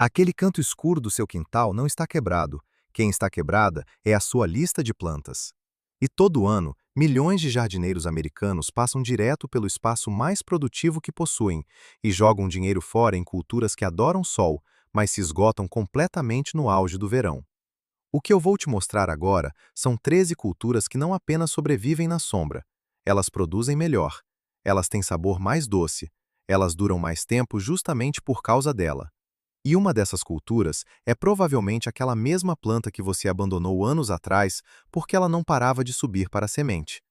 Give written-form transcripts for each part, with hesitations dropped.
Aquele canto escuro do seu quintal não está quebrado. Quem está quebrada é a sua lista de plantas. E todo ano, milhões de jardineiros americanos passam direto pelo espaço mais produtivo que possuem e jogam dinheiro fora em culturas que adoram sol, mas se esgotam completamente no auge do verão. O que eu vou te mostrar agora são 13 culturas que não apenas sobrevivem na sombra, elas produzem melhor, elas têm sabor mais doce, elas duram mais tempo justamente por causa dela. E uma dessas culturas é provavelmente aquela mesma planta que você abandonou anos atrás porque ela não parava de subir para a semente.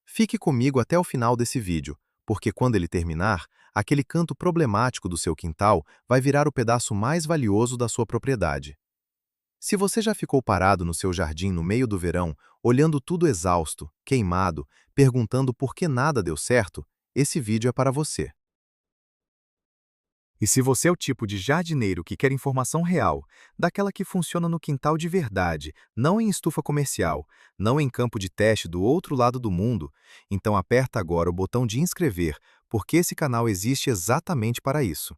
Fique comigo até o final desse vídeo, porque quando ele terminar, aquele canto problemático do seu quintal vai virar o pedaço mais valioso da sua propriedade. Se você já ficou parado no seu jardim no meio do verão, olhando tudo exausto, queimado, perguntando por que nada deu certo, esse vídeo é para você. E se você é o tipo de jardineiro que quer informação real, daquela que funciona no quintal de verdade, não em estufa comercial, não em campo de teste do outro lado do mundo, então aperta agora o botão de inscrever, porque esse canal existe exatamente para isso.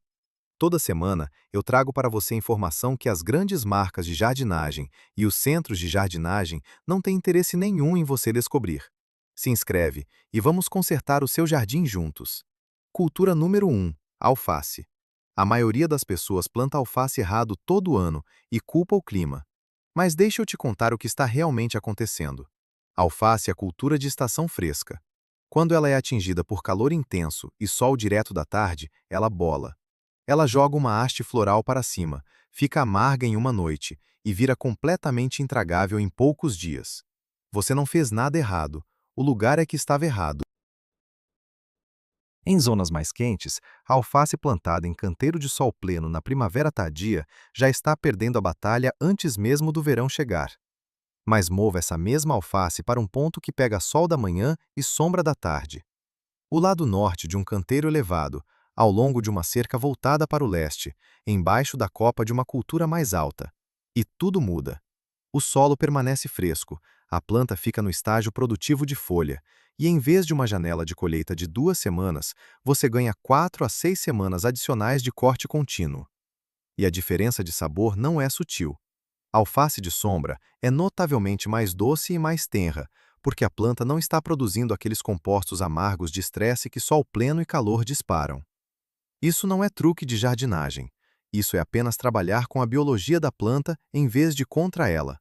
Toda semana, eu trago para você informação que as grandes marcas de jardinagem e os centros de jardinagem não têm interesse nenhum em você descobrir. Se inscreve e vamos consertar o seu jardim juntos. Cultura número 1: alface. A maioria das pessoas planta alface errado todo ano e culpa o clima. Mas deixa eu te contar o que está realmente acontecendo. A alface é a cultura de estação fresca. Quando ela é atingida por calor intenso e sol direto da tarde, ela bola. Ela joga uma haste floral para cima, fica amarga em uma noite e vira completamente intragável em poucos dias. Você não fez nada errado, o lugar é que estava errado. Em zonas mais quentes, a alface plantada em canteiro de sol pleno na primavera tardia já está perdendo a batalha antes mesmo do verão chegar. Mas mova essa mesma alface para um ponto que pega sol da manhã e sombra da tarde. O lado norte de um canteiro elevado, ao longo de uma cerca voltada para o leste, embaixo da copa de uma cultura mais alta. E tudo muda. O solo permanece fresco, a planta fica no estágio produtivo de folha, e em vez de uma janela de colheita de 2 semanas, você ganha 4 a 6 semanas adicionais de corte contínuo. E a diferença de sabor não é sutil. A alface de sombra é notavelmente mais doce e mais tenra, porque a planta não está produzindo aqueles compostos amargos de estresse que só o pleno e calor disparam. Isso não é truque de jardinagem. Isso é apenas trabalhar com a biologia da planta em vez de contra ela.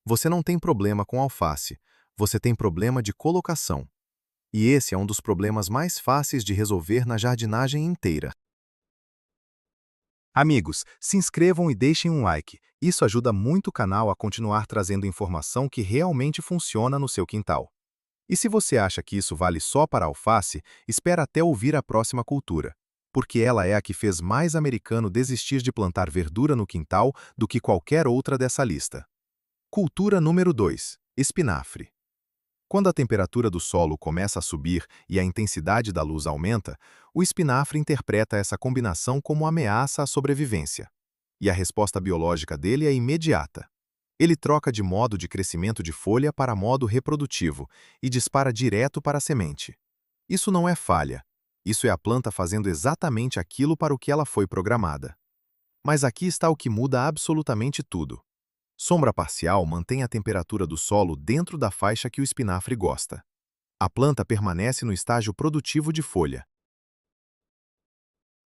Você não tem problema com alface, você tem problema de colocação. E esse é um dos problemas mais fáceis de resolver na jardinagem inteira. Amigos, se inscrevam e deixem um like. Isso ajuda muito o canal a continuar trazendo informação que realmente funciona no seu quintal. E se você acha que isso vale só para a alface, espera até ouvir a próxima cultura, porque ela é a que fez mais americano desistir de plantar verdura no quintal do que qualquer outra dessa lista. Cultura número 2: espinafre. Quando a temperatura do solo começa a subir e a intensidade da luz aumenta, o espinafre interpreta essa combinação como ameaça à sobrevivência. E a resposta biológica dele é imediata. Ele troca de modo de crescimento de folha para modo reprodutivo e dispara direto para a semente. Isso não é falha. Isso é a planta fazendo exatamente aquilo para o que ela foi programada. Mas aqui está o que muda absolutamente tudo. Sombra parcial mantém a temperatura do solo dentro da faixa que o espinafre gosta. A planta permanece no estágio produtivo de folha.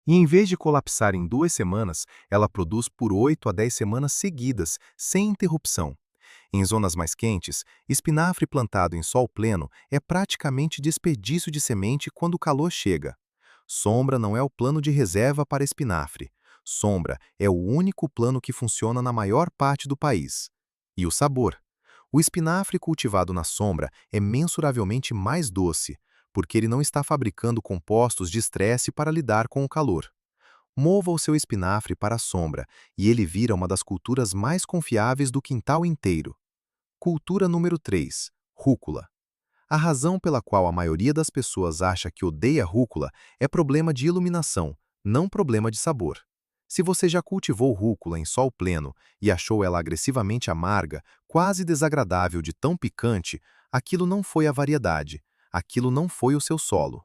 E em vez de colapsar em 2 semanas, ela produz por 8 a 10 semanas seguidas, sem interrupção. Em zonas mais quentes, espinafre plantado em sol pleno é praticamente desperdício de semente quando o calor chega. Sombra não é o plano de reserva para espinafre. Sombra é o único plano que funciona na maior parte do país. E o sabor? O espinafre cultivado na sombra é mensuravelmente mais doce, porque ele não está fabricando compostos de estresse para lidar com o calor. Mova o seu espinafre para a sombra e ele vira uma das culturas mais confiáveis do quintal inteiro. Cultura número 3: rúcula. A razão pela qual a maioria das pessoas acha que odeia rúcula é problema de iluminação, não problema de sabor. Se você já cultivou rúcula em sol pleno e achou ela agressivamente amarga, quase desagradável de tão picante, aquilo não foi a variedade, aquilo não foi o seu solo.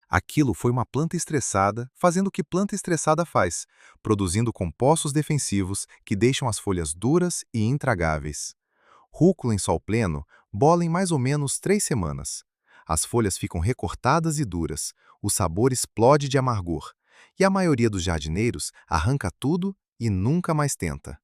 Aquilo foi uma planta estressada, fazendo o que planta estressada faz, produzindo compostos defensivos que deixam as folhas duras e intragáveis. Rúcula em sol pleno bola em mais ou menos 3 semanas. As folhas ficam recortadas e duras, o sabor explode de amargor, e a maioria dos jardineiros arranca tudo e nunca mais tenta.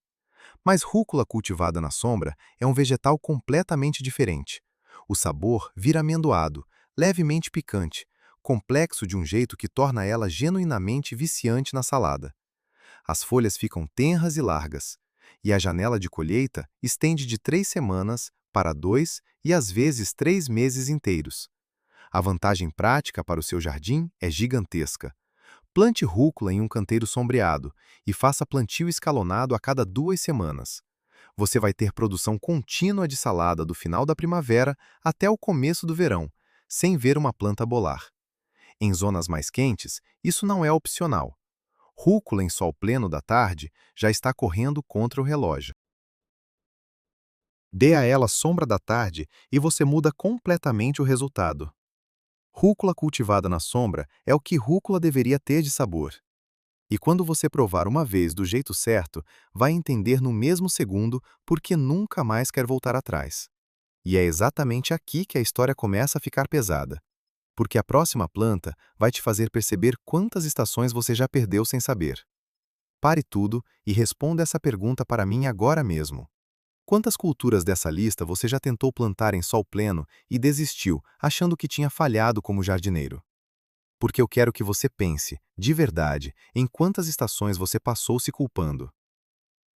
Mas rúcula cultivada na sombra é um vegetal completamente diferente. O sabor vira amendoado, levemente picante, complexo de um jeito que torna ela genuinamente viciante na salada. As folhas ficam tenras e largas, e a janela de colheita estende de 3 semanas para 2 e às vezes 3 meses inteiros. A vantagem prática para o seu jardim é gigantesca. Plante rúcula em um canteiro sombreado e faça plantio escalonado a cada 2 semanas. Você vai ter produção contínua de salada do final da primavera até o começo do verão, sem ver uma planta bolar. Em zonas mais quentes, isso não é opcional. Rúcula em sol pleno da tarde já está correndo contra o relógio. Dê a ela sombra da tarde e você muda completamente o resultado. Rúcula cultivada na sombra é o que rúcula deveria ter de sabor. E quando você provar uma vez do jeito certo, vai entender no mesmo segundo porque nunca mais quer voltar atrás. E é exatamente aqui que a história começa a ficar pesada. Porque a próxima planta vai te fazer perceber quantas estações você já perdeu sem saber. Pare tudo e responda essa pergunta para mim agora mesmo. Quantas culturas dessa lista você já tentou plantar em sol pleno e desistiu, achando que tinha falhado como jardineiro? Porque eu quero que você pense, de verdade, em quantas estações você passou se culpando.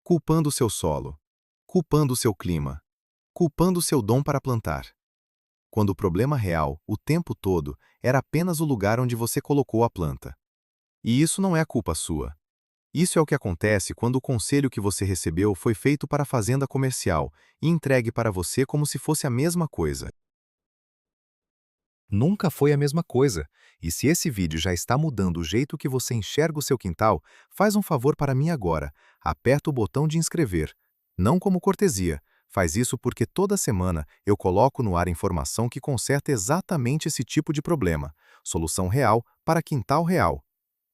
Culpando o seu solo. Culpando o seu clima. Culpando o seu dom para plantar. Quando o problema real, o tempo todo, era apenas o lugar onde você colocou a planta. E isso não é culpa sua. Isso é o que acontece quando o conselho que você recebeu foi feito para a fazenda comercial e entregue para você como se fosse a mesma coisa. Nunca foi a mesma coisa. E se esse vídeo já está mudando o jeito que você enxerga o seu quintal, faz um favor para mim agora. Aperta o botão de inscrever. Não como cortesia. Faz isso porque toda semana eu coloco no ar informação que conserta exatamente esse tipo de problema. Solução real para quintal real.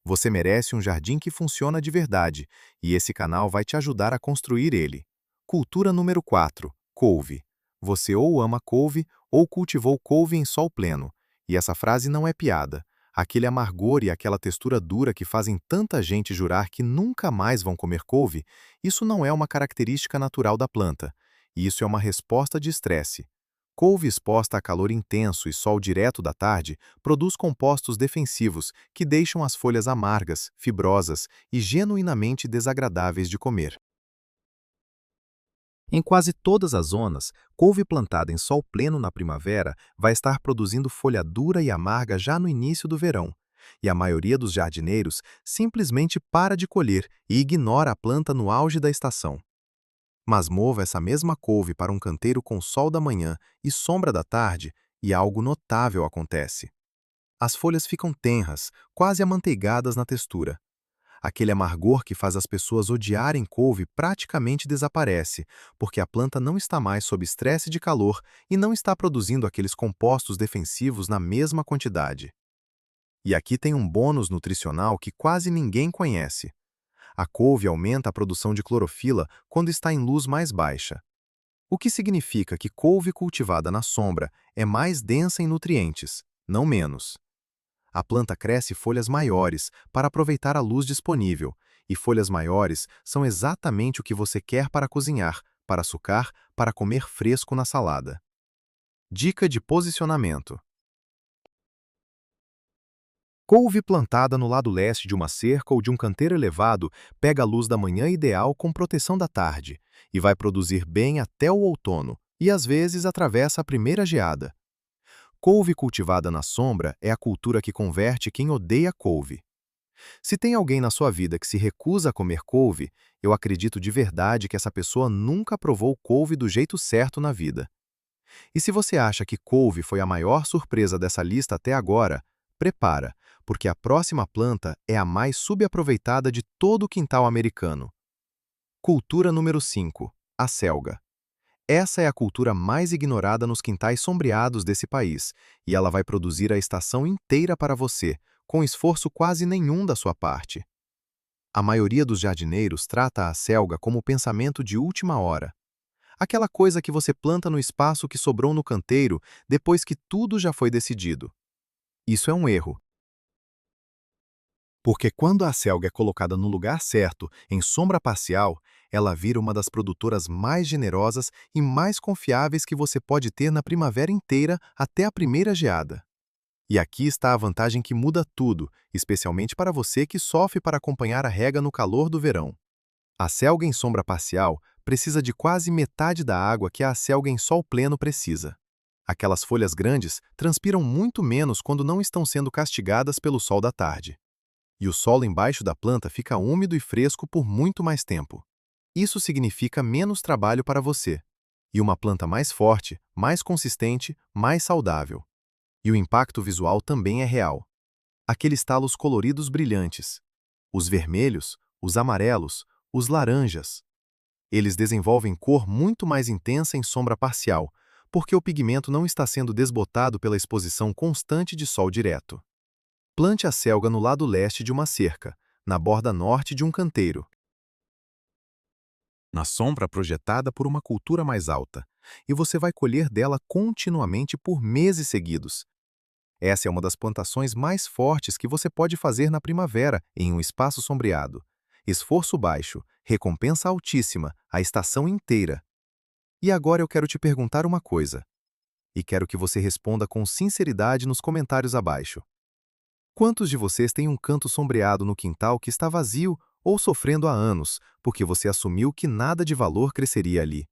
Você merece um jardim que funciona de verdade, e esse canal vai te ajudar a construir ele. Cultura número 4. Couve. Você ou ama couve ou cultivou couve em sol pleno. E essa frase não é piada. Aquele amargor e aquela textura dura que fazem tanta gente jurar que nunca mais vão comer couve, isso não é uma característica natural da planta. Isso é uma resposta de estresse. Couve exposta a calor intenso e sol direto da tarde produz compostos defensivos que deixam as folhas amargas, fibrosas e genuinamente desagradáveis de comer. Em quase todas as zonas, couve plantada em sol pleno na primavera vai estar produzindo folha dura e amarga já no início do verão. E a maioria dos jardineiros simplesmente para de colher e ignora a planta no auge da estação. Mas mova essa mesma couve para um canteiro com sol da manhã e sombra da tarde e algo notável acontece. As folhas ficam tenras, quase amanteigadas na textura. Aquele amargor que faz as pessoas odiarem couve praticamente desaparece, porque a planta não está mais sob estresse de calor e não está produzindo aqueles compostos defensivos na mesma quantidade. E aqui tem um bônus nutricional que quase ninguém conhece. A couve aumenta a produção de clorofila quando está em luz mais baixa. O que significa que couve cultivada na sombra é mais densa em nutrientes, não menos. A planta cresce folhas maiores para aproveitar a luz disponível, e folhas maiores são exatamente o que você quer para cozinhar, para açucar, para comer fresco na salada. Dica de posicionamento. Couve plantada no lado leste de uma cerca ou de um canteiro elevado pega a luz da manhã ideal com proteção da tarde e vai produzir bem até o outono, e às vezes atravessa a primeira geada. Couve cultivada na sombra é a cultura que converte quem odeia couve. Se tem alguém na sua vida que se recusa a comer couve, eu acredito de verdade que essa pessoa nunca provou couve do jeito certo na vida. E se você acha que couve foi a maior surpresa dessa lista até agora, prepara, porque a próxima planta é a mais subaproveitada de todo o quintal americano. Cultura número 5. A selga. Essa é a cultura mais ignorada nos quintais sombreados desse país, e ela vai produzir a estação inteira para você, com esforço quase nenhum da sua parte. A maioria dos jardineiros trata a selga como pensamento de última hora. Aquela coisa que você planta no espaço que sobrou no canteiro depois que tudo já foi decidido. Isso é um erro. Porque quando a selga é colocada no lugar certo, em sombra parcial, ela vira uma das produtoras mais generosas e mais confiáveis que você pode ter na primavera inteira até a primeira geada. E aqui está a vantagem que muda tudo, especialmente para você que sofre para acompanhar a rega no calor do verão. A selga em sombra parcial precisa de quase metade da água que a selga em sol pleno precisa. Aquelas folhas grandes transpiram muito menos quando não estão sendo castigadas pelo sol da tarde. E o solo embaixo da planta fica úmido e fresco por muito mais tempo. Isso significa menos trabalho para você. E uma planta mais forte, mais consistente, mais saudável. E o impacto visual também é real. Aqueles talos coloridos brilhantes. Os vermelhos, os amarelos, os laranjas. Eles desenvolvem cor muito mais intensa em sombra parcial, porque o pigmento não está sendo desbotado pela exposição constante de sol direto. Plante a selga no lado leste de uma cerca, na borda norte de um canteiro, na sombra projetada por uma cultura mais alta, e você vai colher dela continuamente por meses seguidos. Essa é uma das plantações mais fortes que você pode fazer na primavera, em um espaço sombreado. Esforço baixo, recompensa altíssima, a estação inteira. E agora eu quero te perguntar uma coisa, e quero que você responda com sinceridade nos comentários abaixo. Quantos de vocês têm um canto sombreado no quintal que está vazio ou sofrendo há anos, porque você assumiu que nada de valor cresceria ali?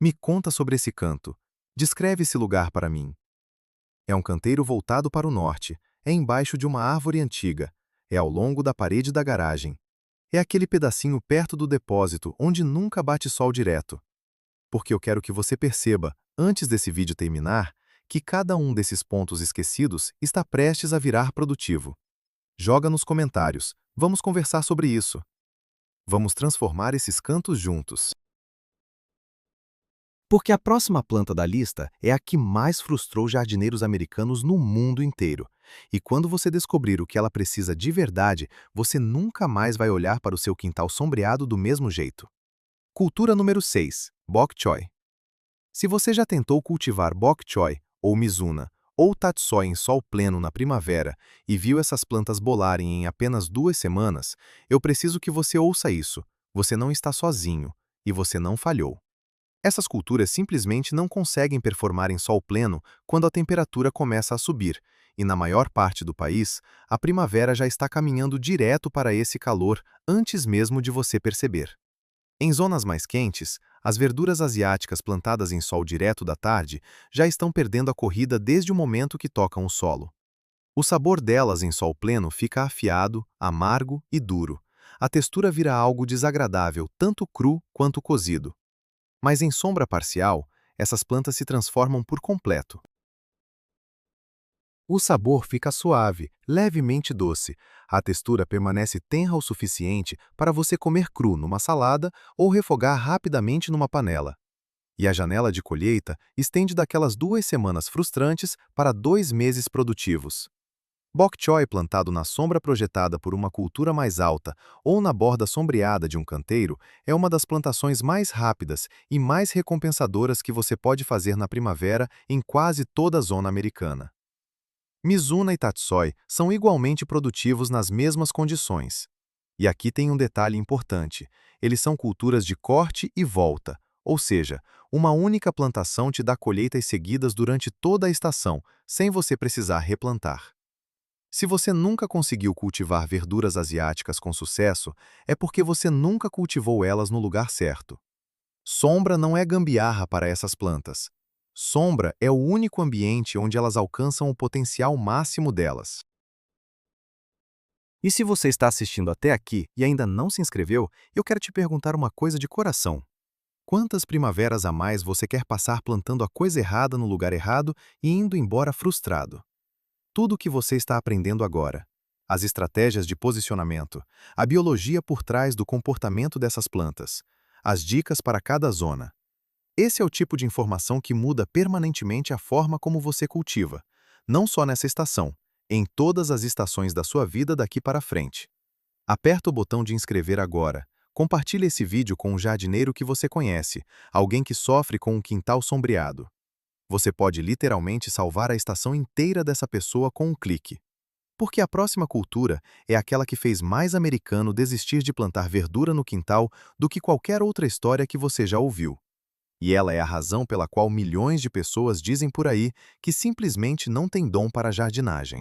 Me conta sobre esse canto. Descreve esse lugar para mim. É um canteiro voltado para o norte, é embaixo de uma árvore antiga, é ao longo da parede da garagem. É aquele pedacinho perto do depósito onde nunca bate sol direto. Porque eu quero que você perceba, antes desse vídeo terminar, que cada um desses pontos esquecidos está prestes a virar produtivo. Joga nos comentários, vamos conversar sobre isso. Vamos transformar esses cantos juntos. Porque a próxima planta da lista é a que mais frustrou jardineiros americanos no mundo inteiro. E quando você descobrir o que ela precisa de verdade, você nunca mais vai olhar para o seu quintal sombreado do mesmo jeito. Cultura número 6, Bok Choy. Se você já tentou cultivar Bok Choy, ou Mizuna, ou Tatsoi em sol pleno na primavera e viu essas plantas bolarem em apenas 2 semanas, eu preciso que você ouça isso. Você não está sozinho, e você não falhou. Essas culturas simplesmente não conseguem performar em sol pleno quando a temperatura começa a subir, e na maior parte do país, a primavera já está caminhando direto para esse calor antes mesmo de você perceber. Em zonas mais quentes, as verduras asiáticas plantadas em sol direto da tarde já estão perdendo a corrida desde o momento que tocam o solo. O sabor delas em sol pleno fica afiado, amargo e duro. A textura vira algo desagradável, tanto cru quanto cozido. Mas em sombra parcial, essas plantas se transformam por completo. O sabor fica suave, levemente doce. A textura permanece tenra o suficiente para você comer cru numa salada ou refogar rapidamente numa panela. E a janela de colheita estende daquelas 2 semanas frustrantes para 2 meses produtivos. Bok choy plantado na sombra projetada por uma cultura mais alta ou na borda sombreada de um canteiro é uma das plantações mais rápidas e mais recompensadoras que você pode fazer na primavera em quase toda a zona americana. Mizuna e Tatsoi são igualmente produtivos nas mesmas condições. E aqui tem um detalhe importante: eles são culturas de corte e volta, ou seja, uma única plantação te dá colheitas seguidas durante toda a estação, sem você precisar replantar. Se você nunca conseguiu cultivar verduras asiáticas com sucesso, é porque você nunca cultivou elas no lugar certo. Sombra não é gambiarra para essas plantas. Sombra é o único ambiente onde elas alcançam o potencial máximo delas. E se você está assistindo até aqui e ainda não se inscreveu, eu quero te perguntar uma coisa de coração. Quantas primaveras a mais você quer passar plantando a coisa errada no lugar errado e indo embora frustrado? Tudo o que você está aprendendo agora, as estratégias de posicionamento, a biologia por trás do comportamento dessas plantas, as dicas para cada zona. Esse é o tipo de informação que muda permanentemente a forma como você cultiva, não só nessa estação, em todas as estações da sua vida daqui para frente. Aperta o botão de inscrever agora. Compartilhe esse vídeo com um jardineiro que você conhece, alguém que sofre com um quintal sombreado. Você pode literalmente salvar a estação inteira dessa pessoa com um clique. Porque a próxima cultura é aquela que fez mais americano desistir de plantar verdura no quintal do que qualquer outra história que você já ouviu. E ela é a razão pela qual milhões de pessoas dizem por aí que simplesmente não têm dom para a jardinagem.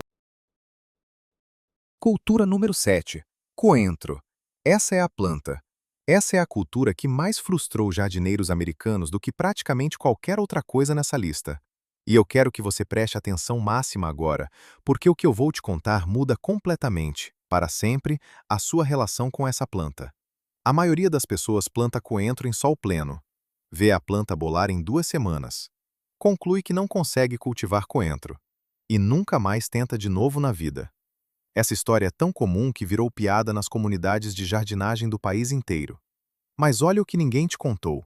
Cultura número 7. Coentro. Essa é a planta. Essa é a cultura que mais frustrou jardineiros americanos do que praticamente qualquer outra coisa nessa lista. E eu quero que você preste atenção máxima agora, porque o que eu vou te contar muda completamente, para sempre, a sua relação com essa planta. A maioria das pessoas planta coentro em sol pleno. Vê a planta bolar em 2 semanas. Conclui que não consegue cultivar coentro. E nunca mais tenta de novo na vida. Essa história é tão comum que virou piada nas comunidades de jardinagem do país inteiro. Mas olha o que ninguém te contou.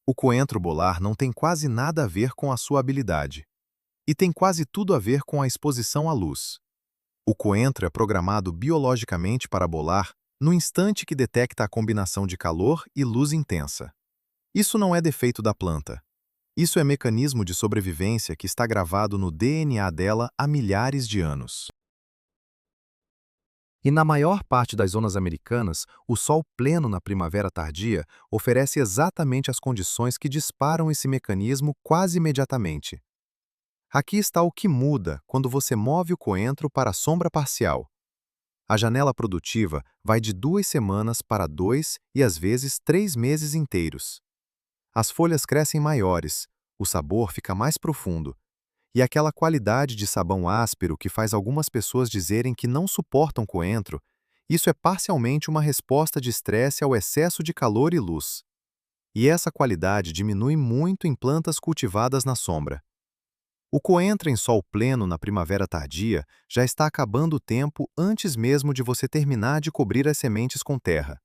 O coentro bolar não tem quase nada a ver com a sua habilidade. E tem quase tudo a ver com a exposição à luz. O coentro é programado biologicamente para bolar no instante que detecta a combinação de calor e luz intensa. Isso não é defeito da planta. Isso é mecanismo de sobrevivência que está gravado no DNA dela há milhares de anos. E na maior parte das zonas americanas, o sol pleno na primavera tardia oferece exatamente as condições que disparam esse mecanismo quase imediatamente. Aqui está o que muda quando você move o coentro para a sombra parcial. A janela produtiva vai de 2 semanas para 2 e às vezes 3 meses inteiros. As folhas crescem maiores, o sabor fica mais profundo, e aquela qualidade de sabão áspero que faz algumas pessoas dizerem que não suportam coentro, isso é parcialmente uma resposta de estresse ao excesso de calor e luz. E essa qualidade diminui muito em plantas cultivadas na sombra. O coentro em sol pleno na primavera tardia já está acabando o tempo antes mesmo de você terminar de cobrir as sementes com terra.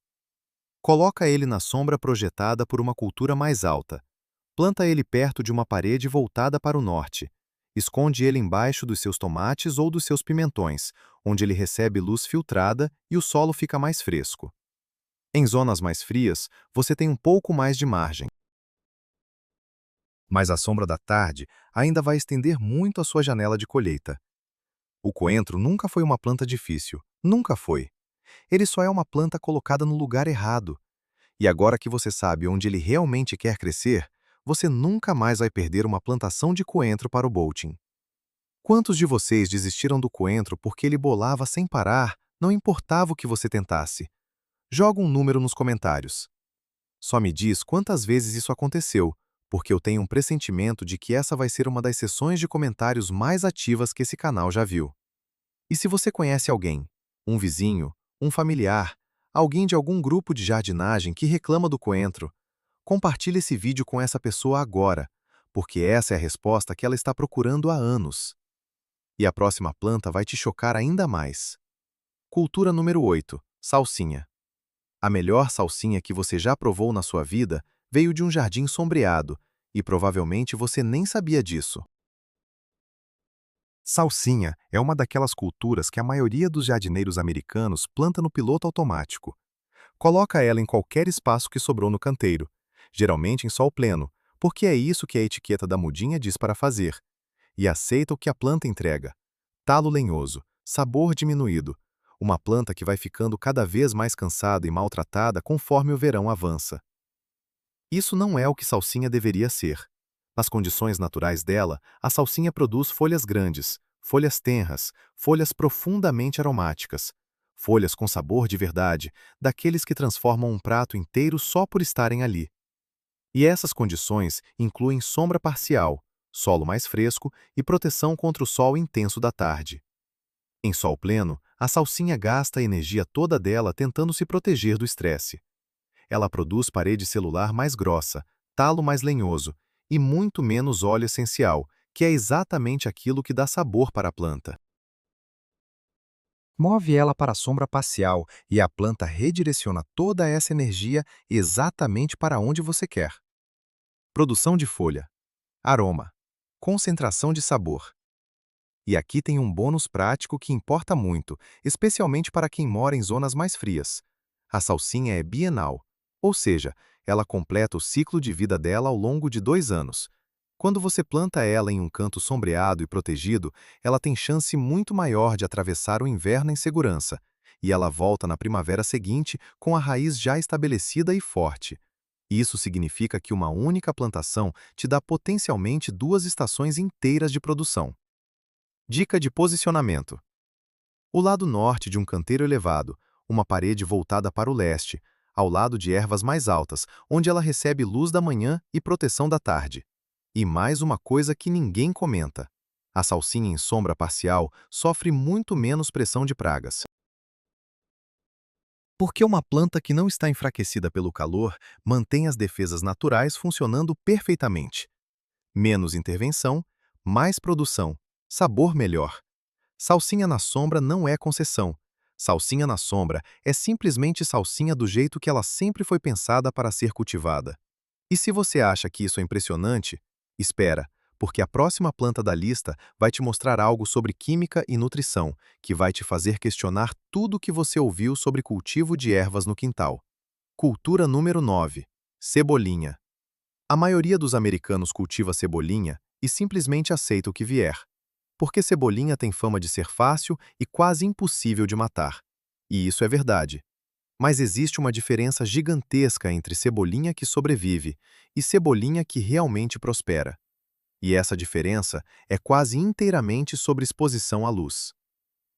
Coloca ele na sombra projetada por uma cultura mais alta. Planta ele perto de uma parede voltada para o norte. Esconde ele embaixo dos seus tomates ou dos seus pimentões, onde ele recebe luz filtrada e o solo fica mais fresco. Em zonas mais frias, você tem um pouco mais de margem. Mas a sombra da tarde ainda vai estender muito a sua janela de colheita. O coentro nunca foi uma planta difícil, nunca foi. Ele só é uma planta colocada no lugar errado. E agora que você sabe onde ele realmente quer crescer, você nunca mais vai perder uma plantação de coentro para o bolting. Quantos de vocês desistiram do coentro porque ele bolava sem parar, não importava o que você tentasse? Joga um número nos comentários. Só me diz quantas vezes isso aconteceu, porque eu tenho um pressentimento de que essa vai ser uma das sessões de comentários mais ativas que esse canal já viu. E se você conhece alguém, um vizinho, um familiar, alguém de algum grupo de jardinagem que reclama do coentro, compartilhe esse vídeo com essa pessoa agora, porque essa é a resposta que ela está procurando há anos. E a próxima planta vai te chocar ainda mais. Cultura número 8. Salsinha. A melhor salsinha que você já provou na sua vida veio de um jardim sombreado, e provavelmente você nem sabia disso. Salsinha é uma daquelas culturas que a maioria dos jardineiros americanos planta no piloto automático. Coloca ela em qualquer espaço que sobrou no canteiro, geralmente em sol pleno, porque é isso que a etiqueta da mudinha diz para fazer. E aceita o que a planta entrega. Talo lenhoso, sabor diminuído, uma planta que vai ficando cada vez mais cansada e maltratada conforme o verão avança. Isso não é o que salsinha deveria ser. Nas condições naturais dela, a salsinha produz folhas grandes, folhas tenras, folhas profundamente aromáticas, folhas com sabor de verdade, daqueles que transformam um prato inteiro só por estarem ali. E essas condições incluem sombra parcial, solo mais fresco e proteção contra o sol intenso da tarde. Em sol pleno, a salsinha gasta a energia toda dela tentando se proteger do estresse. Ela produz parede celular mais grossa, talo mais lenhoso e muito menos óleo essencial, que é exatamente aquilo que dá sabor para a planta. Move ela para a sombra parcial e a planta redireciona toda essa energia exatamente para onde você quer. produção de folha, aroma, concentração de sabor. E aqui tem um bônus prático que importa muito, especialmente para quem mora em zonas mais frias. A salsinha é bienal, ou seja, ela completa o ciclo de vida dela ao longo de 2 anos. Quando você planta ela em um canto sombreado e protegido, ela tem chance muito maior de atravessar o inverno em segurança, e ela volta na primavera seguinte com a raiz já estabelecida e forte. Isso significa que uma única plantação te dá potencialmente 2 estações inteiras de produção. Dica de posicionamento. O lado norte de um canteiro elevado, uma parede voltada para o leste, ao lado de ervas mais altas, onde ela recebe luz da manhã e proteção da tarde. E mais uma coisa que ninguém comenta. A salsinha em sombra parcial sofre muito menos pressão de pragas. Porque uma planta que não está enfraquecida pelo calor mantém as defesas naturais funcionando perfeitamente. Menos intervenção, mais produção, sabor melhor. Salsinha na sombra não é concessão. Salsinha na sombra é simplesmente salsinha do jeito que ela sempre foi pensada para ser cultivada. E se você acha que isso é impressionante, espera, porque a próxima planta da lista vai te mostrar algo sobre química e nutrição, que vai te fazer questionar tudo o que você ouviu sobre cultivo de ervas no quintal. Cultura número 9. Cebolinha. A maioria dos americanos cultiva cebolinha e simplesmente aceita o que vier. Porque cebolinha tem fama de ser fácil e quase impossível de matar. E isso é verdade. Mas existe uma diferença gigantesca entre cebolinha que sobrevive e cebolinha que realmente prospera. E essa diferença é quase inteiramente sobre exposição à luz.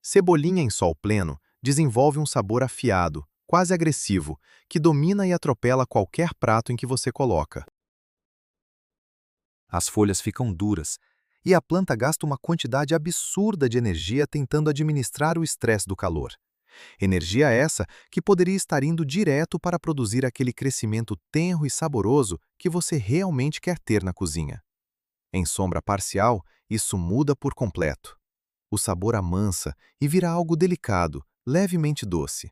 Cebolinha em sol pleno desenvolve um sabor afiado, quase agressivo, que domina e atropela qualquer prato em que você coloca. As folhas ficam duras, e a planta gasta uma quantidade absurda de energia tentando administrar o estresse do calor. Energia essa que poderia estar indo direto para produzir aquele crescimento tenro e saboroso que você realmente quer ter na cozinha. Em sombra parcial, isso muda por completo. O sabor amansa e vira algo delicado, levemente doce.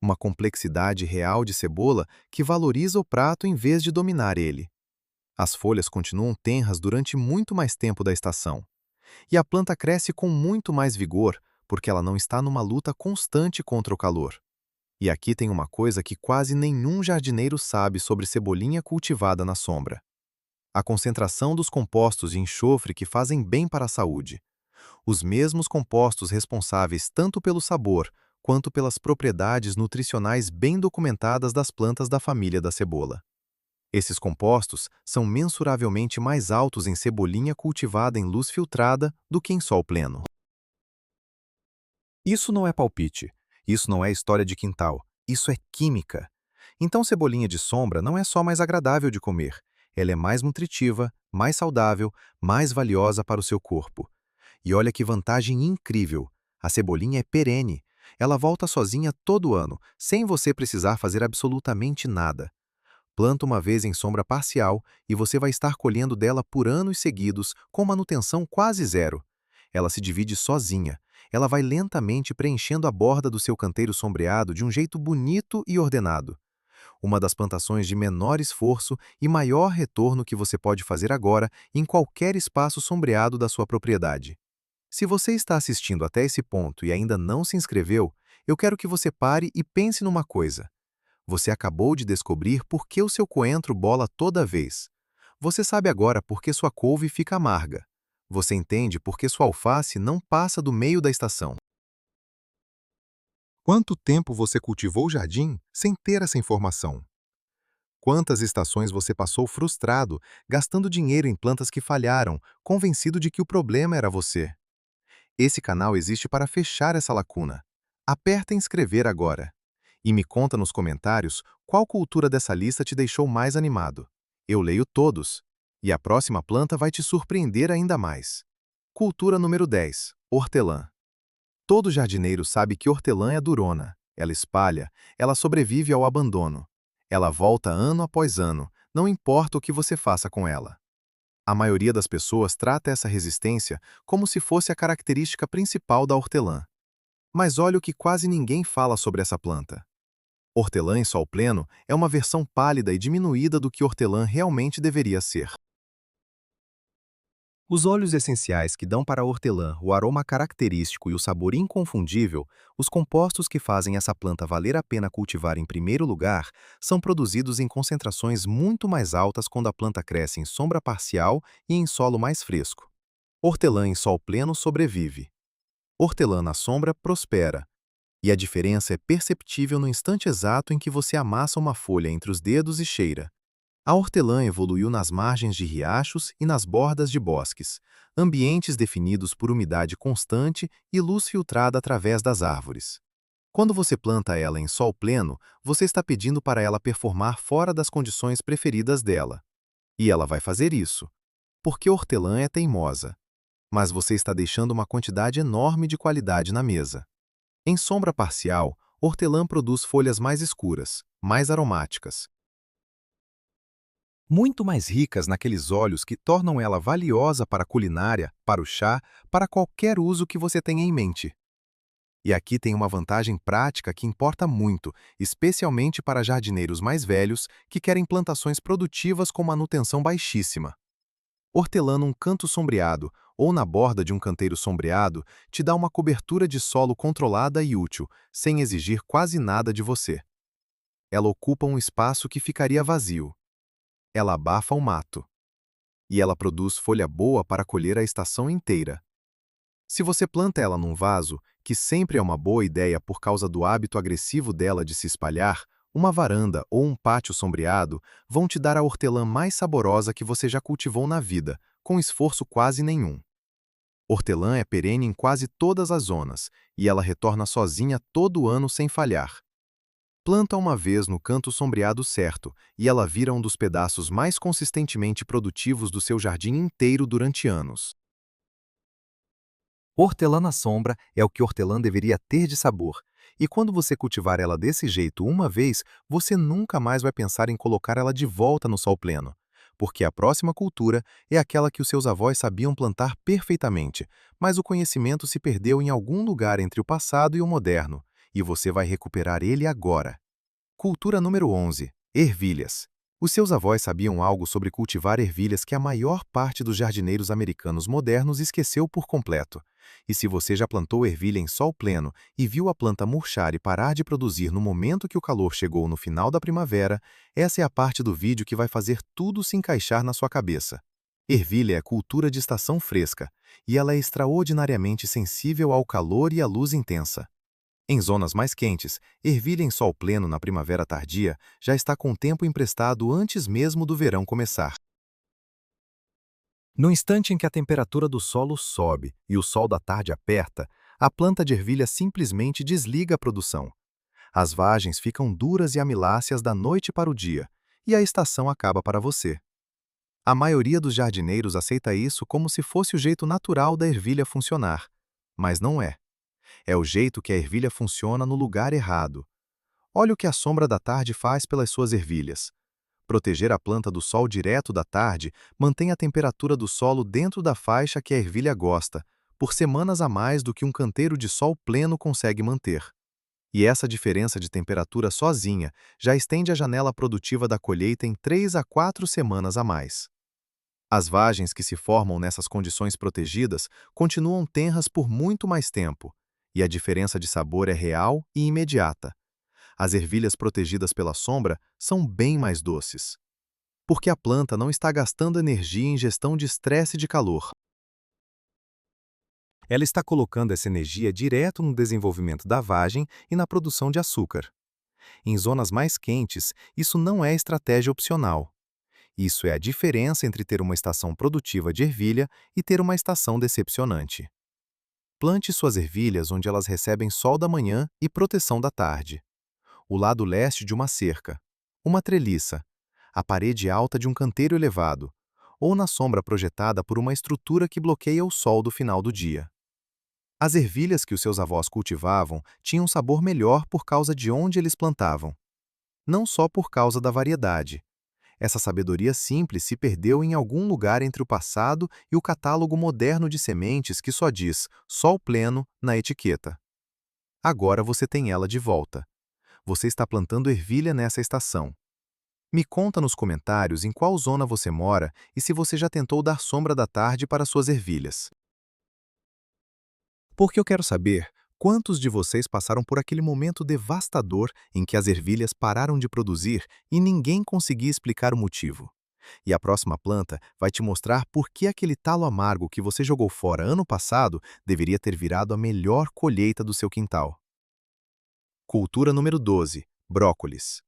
Uma complexidade real de cebola que valoriza o prato em vez de dominar ele. As folhas continuam tenras durante muito mais tempo da estação. E a planta cresce com muito mais vigor, porque ela não está numa luta constante contra o calor. E aqui tem uma coisa que quase nenhum jardineiro sabe sobre cebolinha cultivada na sombra. A concentração dos compostos de enxofre que fazem bem para a saúde. Os mesmos compostos responsáveis tanto pelo sabor quanto pelas propriedades nutricionais bem documentadas das plantas da família da cebola. Esses compostos são mensuravelmente mais altos em cebolinha cultivada em luz filtrada do que em sol pleno. Isso não é palpite, isso não é história de quintal, isso é química. Então cebolinha de sombra não é só mais agradável de comer, ela é mais nutritiva, mais saudável, mais valiosa para o seu corpo. E olha que vantagem incrível, a cebolinha é perene, ela volta sozinha todo ano, sem você precisar fazer absolutamente nada. Planta uma vez em sombra parcial e você vai estar colhendo dela por anos seguidos com manutenção quase zero. Ela se divide sozinha. Ela vai lentamente preenchendo a borda do seu canteiro sombreado de um jeito bonito e ordenado. Uma das plantações de menor esforço e maior retorno que você pode fazer agora em qualquer espaço sombreado da sua propriedade. Se você está assistindo até esse ponto e ainda não se inscreveu, eu quero que você pare e pense numa coisa. Você acabou de descobrir por que o seu coentro bola toda vez. Você sabe agora por que sua couve fica amarga. Você entende por que sua alface não passa do meio da estação. Quanto tempo você cultivou o jardim sem ter essa informação? Quantas estações você passou frustrado, gastando dinheiro em plantas que falharam, convencido de que o problema era você? Esse canal existe para fechar essa lacuna. Aperta em inscrever agora. E me conta nos comentários qual cultura dessa lista te deixou mais animado. Eu leio todos. E a próxima planta vai te surpreender ainda mais. Cultura número 10. Hortelã. Todo jardineiro sabe que hortelã é durona. Ela espalha, ela sobrevive ao abandono. Ela volta ano após ano, não importa o que você faça com ela. A maioria das pessoas trata essa resistência como se fosse a característica principal da hortelã. Mas olha o que quase ninguém fala sobre essa planta. Hortelã em sol pleno é uma versão pálida e diminuída do que hortelã realmente deveria ser. Os óleos essenciais que dão para a hortelã o aroma característico e o sabor inconfundível, os compostos que fazem essa planta valer a pena cultivar em primeiro lugar, são produzidos em concentrações muito mais altas quando a planta cresce em sombra parcial e em solo mais fresco. Hortelã em sol pleno sobrevive. Hortelã na sombra prospera. E a diferença é perceptível no instante exato em que você amassa uma folha entre os dedos e cheira. A hortelã evoluiu nas margens de riachos e nas bordas de bosques, ambientes definidos por umidade constante e luz filtrada através das árvores. Quando você planta ela em sol pleno, você está pedindo para ela performar fora das condições preferidas dela. E ela vai fazer isso, porque hortelã é teimosa. Mas você está deixando uma quantidade enorme de qualidade na mesa. Em sombra parcial, hortelã produz folhas mais escuras, mais aromáticas, muito mais ricas naqueles óleos que tornam ela valiosa para a culinária, para o chá, para qualquer uso que você tenha em mente. E aqui tem uma vantagem prática que importa muito, especialmente para jardineiros mais velhos que querem plantações produtivas com manutenção baixíssima. Hortelã num canto sombreado ou na borda de um canteiro sombreado te dá uma cobertura de solo controlada e útil, sem exigir quase nada de você. Ela ocupa um espaço que ficaria vazio. Ela abafa o mato. E ela produz folha boa para colher a estação inteira. Se você planta ela num vaso, que sempre é uma boa ideia por causa do hábito agressivo dela de se espalhar, uma varanda ou um pátio sombreado vão te dar a hortelã mais saborosa que você já cultivou na vida, com esforço quase nenhum. Hortelã é perene em quase todas as zonas, e ela retorna sozinha todo ano sem falhar. Planta uma vez no canto sombreado certo, e ela vira um dos pedaços mais consistentemente produtivos do seu jardim inteiro durante anos. Hortelã na sombra é o que hortelã deveria ter de sabor, e quando você cultivar ela desse jeito uma vez, você nunca mais vai pensar em colocar ela de volta no sol pleno, porque a próxima cultura é aquela que os seus avós sabiam plantar perfeitamente, mas o conhecimento se perdeu em algum lugar entre o passado e o moderno, e você vai recuperar ele agora. Cultura número 11. Ervilhas. Os seus avós sabiam algo sobre cultivar ervilhas que a maior parte dos jardineiros americanos modernos esqueceu por completo. E se você já plantou ervilha em sol pleno e viu a planta murchar e parar de produzir no momento que o calor chegou no final da primavera, essa é a parte do vídeo que vai fazer tudo se encaixar na sua cabeça. Ervilha é cultura de estação fresca, e ela é extraordinariamente sensível ao calor e à luz intensa. Em zonas mais quentes, ervilha em sol pleno na primavera tardia já está com o tempo emprestado antes mesmo do verão começar. No instante em que a temperatura do solo sobe e o sol da tarde aperta, a planta de ervilha simplesmente desliga a produção. As vagens ficam duras e amiláceas da noite para o dia, e a estação acaba para você. A maioria dos jardineiros aceita isso como se fosse o jeito natural da ervilha funcionar, mas não é. É o jeito que a ervilha funciona no lugar errado. Olha o que a sombra da tarde faz pelas suas ervilhas. Proteger a planta do sol direto da tarde mantém a temperatura do solo dentro da faixa que a ervilha gosta, por semanas a mais do que um canteiro de sol pleno consegue manter. E essa diferença de temperatura sozinha já estende a janela produtiva da colheita em 3 a 4 semanas a mais. As vagens que se formam nessas condições protegidas continuam tenras por muito mais tempo, e a diferença de sabor é real e imediata. As ervilhas protegidas pela sombra são bem mais doces, porque a planta não está gastando energia em gestão de estresse de calor. Ela está colocando essa energia direto no desenvolvimento da vagem e na produção de açúcar. Em zonas mais quentes, isso não é estratégia opcional. Isso é a diferença entre ter uma estação produtiva de ervilha e ter uma estação decepcionante. Plante suas ervilhas onde elas recebem sol da manhã e proteção da tarde. O lado leste de uma cerca, uma treliça, a parede alta de um canteiro elevado, ou na sombra projetada por uma estrutura que bloqueia o sol do final do dia. As ervilhas que os seus avós cultivavam tinham sabor melhor por causa de onde eles plantavam, não só por causa da variedade. Essa sabedoria simples se perdeu em algum lugar entre o passado e o catálogo moderno de sementes que só diz sol pleno na etiqueta. Agora você tem ela de volta. Você está plantando ervilha nessa estação. Me conta nos comentários em qual zona você mora e se você já tentou dar sombra da tarde para suas ervilhas. Porque eu quero saber quantos de vocês passaram por aquele momento devastador em que as ervilhas pararam de produzir e ninguém conseguia explicar o motivo. E a próxima planta vai te mostrar por que aquele talo amargo que você jogou fora ano passado deveria ter virado a melhor colheita do seu quintal. Cultura número 12: brócolis.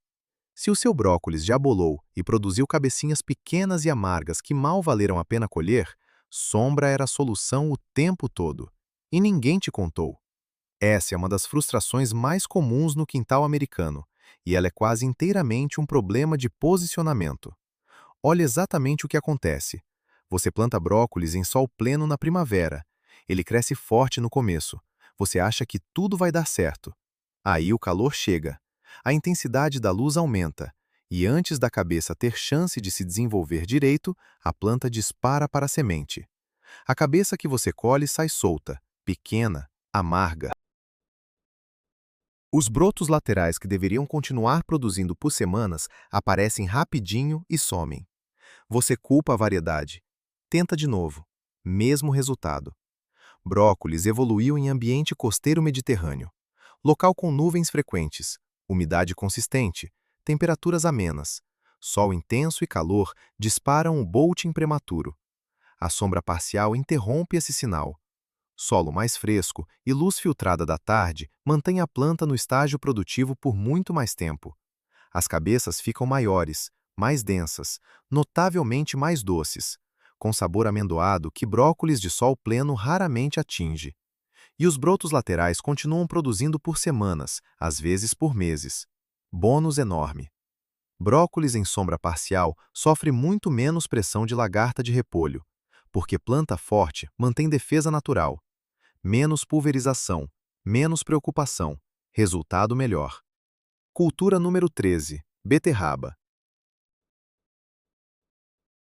Se o seu brócolis já bolou e produziu cabecinhas pequenas e amargas que mal valeram a pena colher, sombra era a solução o tempo todo. E ninguém te contou. Essa é uma das frustrações mais comuns no quintal americano, e ela é quase inteiramente um problema de posicionamento. Olha exatamente o que acontece. Você planta brócolis em sol pleno na primavera. Ele cresce forte no começo. Você acha que tudo vai dar certo. Aí o calor chega. A intensidade da luz aumenta. E antes da cabeça ter chance de se desenvolver direito, a planta dispara para a semente. A cabeça que você colhe sai solta, pequena, amarga. Os brotos laterais que deveriam continuar produzindo por semanas aparecem rapidinho e somem. Você culpa a variedade. Tenta de novo. Mesmo resultado. Brócolis evoluiu em ambiente costeiro mediterrâneo. Local com nuvens frequentes, umidade consistente, temperaturas amenas. Sol intenso e calor disparam o bolting prematuro. A sombra parcial interrompe esse sinal. Solo mais fresco e luz filtrada da tarde mantém a planta no estágio produtivo por muito mais tempo. As cabeças ficam maiores, mais densas, notavelmente mais doces, com sabor amendoado que brócolis de sol pleno raramente atinge. E os brotos laterais continuam produzindo por semanas, às vezes por meses. Bônus enorme. Brócolis em sombra parcial sofre muito menos pressão de lagarta de repolho, porque planta forte mantém defesa natural. Menos pulverização, menos preocupação, resultado melhor. Cultura número 13: beterraba.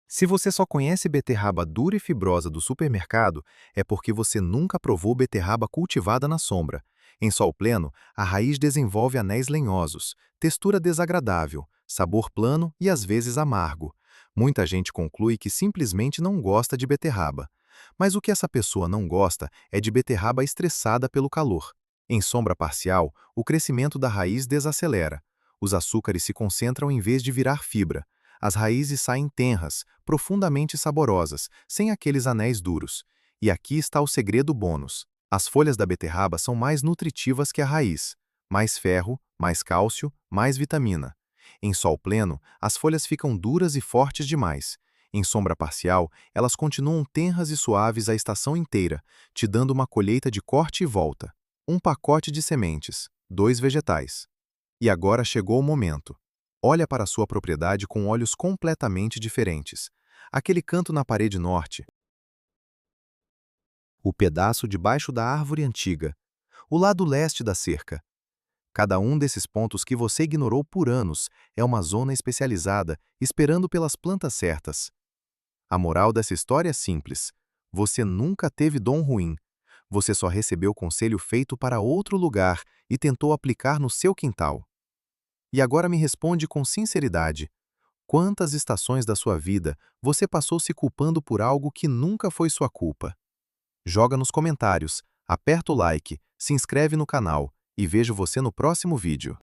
Se você só conhece beterraba dura e fibrosa do supermercado, é porque você nunca provou beterraba cultivada na sombra. Em sol pleno, a raiz desenvolve anéis lenhosos, textura desagradável, sabor plano e às vezes amargo. Muita gente conclui que simplesmente não gosta de beterraba. Mas o que essa pessoa não gosta é de beterraba estressada pelo calor. Em sombra parcial, o crescimento da raiz desacelera. Os açúcares se concentram em vez de virar fibra. As raízes saem tenras, profundamente saborosas, sem aqueles anéis duros. E aqui está o segredo bônus. As folhas da beterraba são mais nutritivas que a raiz. Mais ferro, mais cálcio, mais vitamina. Em sol pleno, as folhas ficam duras e fortes demais. Em sombra parcial, elas continuam tenras e suaves a estação inteira, te dando uma colheita de corte e volta. Um pacote de sementes, 2 vegetais. E agora chegou o momento. Olha para a sua propriedade com olhos completamente diferentes. Aquele canto na parede norte, o pedaço debaixo da árvore antiga, o lado leste da cerca. Cada um desses pontos que você ignorou por anos é uma zona especializada, esperando pelas plantas certas. A moral dessa história é simples. Você nunca teve dom ruim. Você só recebeu conselho feito para outro lugar e tentou aplicar no seu quintal. E agora me responde com sinceridade. Quantas estações da sua vida você passou se culpando por algo que nunca foi sua culpa? Joga nos comentários, aperta o like, se inscreve no canal e vejo você no próximo vídeo.